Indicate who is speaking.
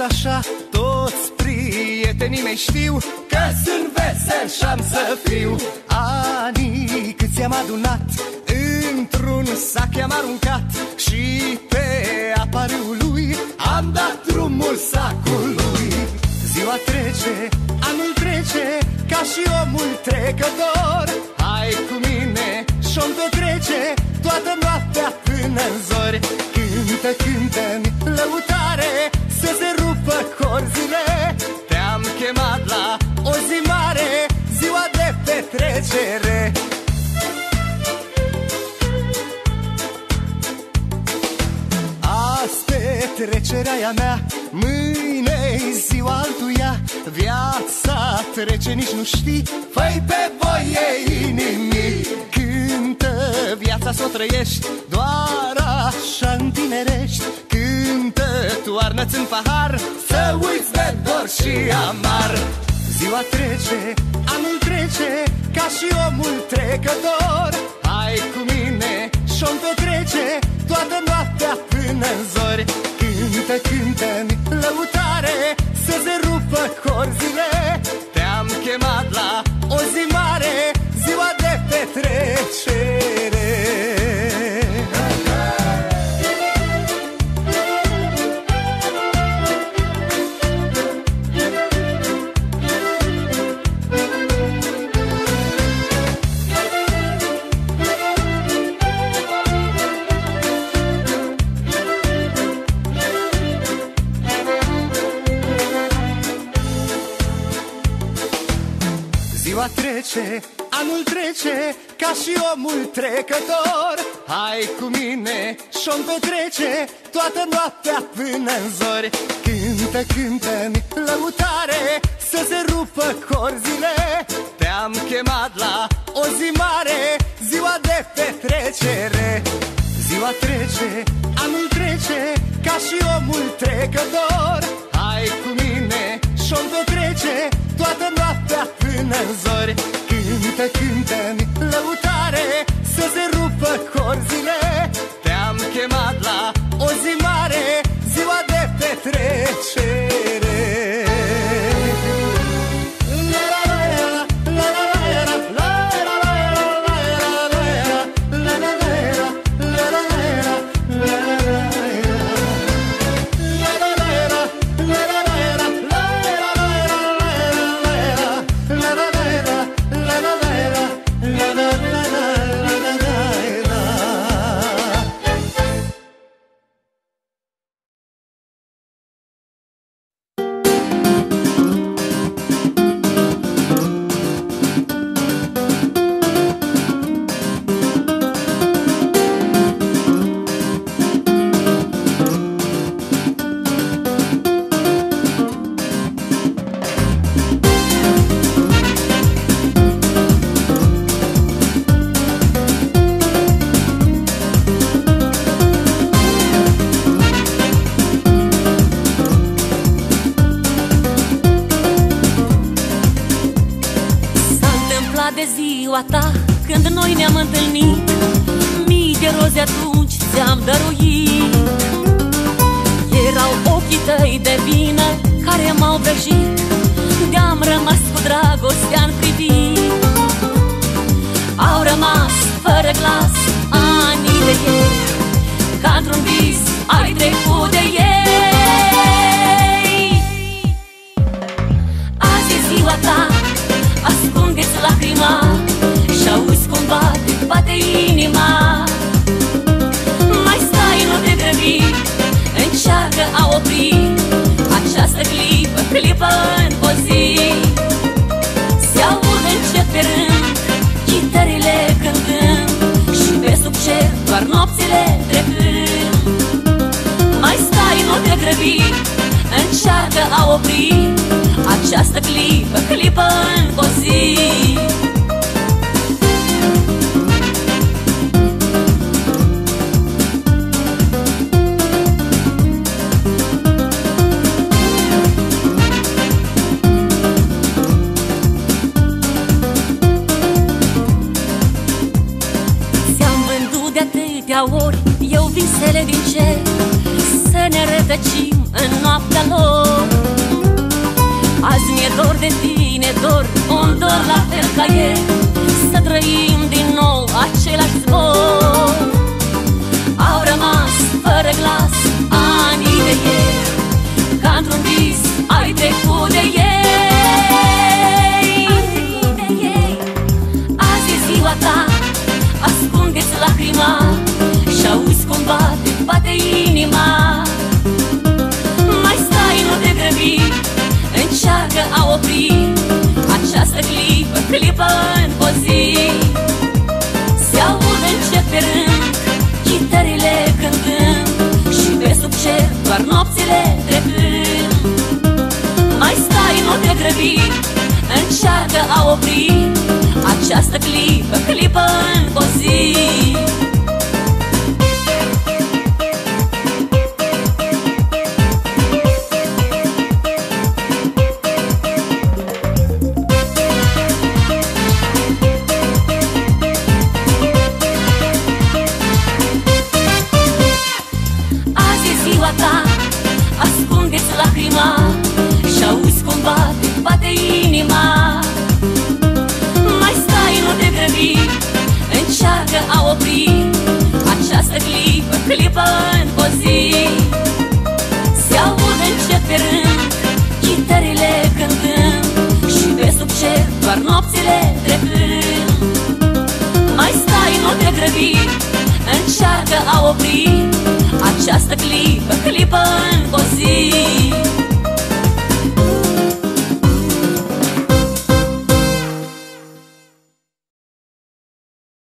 Speaker 1: așa, toți prietenii mei știu că sunt vesel și-am să fiu. Anii câți am adunat, într-un sac i-am aruncat și pe apa râului am dat drumul sacului. Ziua trece, anul trece, ca și omul trecător. Hai cu mine și-o petrece toată noaptea până-n zori. Cântă, cântă-mi lăutare, să se rupă corzile. Te-am chemat la o zi mare, ziua de petrecere. Azi petrecerea e a mea, mâine-i ziua altuia. Viața trece, nici nu știi, fă-i pe voie inimii. Cântă viața s-o trăiești, doar așa întinerești. Cântă, toarnă-ți în pahar, să uiți de dor și amar. Ziua trece, anul trece, ca și omul trecător. Hai cu mine și-o petrece toată noaptea până-n zori. Cântă, cântă-mi lăutare, să se rupă corzile. Te-am chemat la o zi mare, ziua de petrecere. Ziua trece, anul trece, ca și omul trecător. Hai cu mine și-o petrece toată noaptea până-n zori. Cântă, cântă-mi lăutare, să se rupă corzile. Te-am chemat la o zi mare, ziua de petrecere. Ziua trece, anul trece, ca și omul trecător. Hai cu mine și-o petrece toată noaptea până-n zori. Cântă, cântă-mi lăutare, să se rupă corzile. Te-am chemat la o zi mare, ziua de petrecere.
Speaker 2: Ta, când noi ne-am întâlnit, mii de rozi atunci ți-am dăruit. Erau ochii tăi de vină care m-au vrăjit, de-am rămas cu dragostea-n privit. Au rămas fără glas anii de ieri, ca într-un vis ai trecut de ei. Azi e ziua ta, ascunde-ți lacrima și auzi cum bate inima. Mai stai, nu te grăbi, încearcă a opri această clipă în o zi. Se aud încet pe rând chitările cântând și pe sub cer doar nopțile trecând. Mai stai, nu te grăbi, încearcă a opri această clipă în o zi.
Speaker 3: Ori eu visele din cer, să ne rătăcim în noaptea lor.
Speaker 2: Mi-e dor de tine, dor, un dor la fel ca ieri, să trăim din nou același zbor. Au rămas fără glas anii de ieri, ca într-un vis ai trecut de ei. Azi e ziua ta, ascunde-ți lacrima și auzi cum bate, bate inima. Mai stai, nu te grăbi, încearcă a opri această clipă, clipă în o zi. Se aud încet pe rând chitările cântând și pe sub cer doar nopțile trecând. Mai stai, nu te grăbi, încearcă a opri această clipă, clipă în o zi. Ascunde-ți lacrima și auzi cum bate, bate inima. Mai stai, nu te grăbi, încearcă a opri această clipă, clipă în o zi. Se aud încet pe rând chitările cântând și pe sub cer doar nopțile trecând. Mai stai, nu te grăbi, încearcă a opri această clipă, clipă în o zi.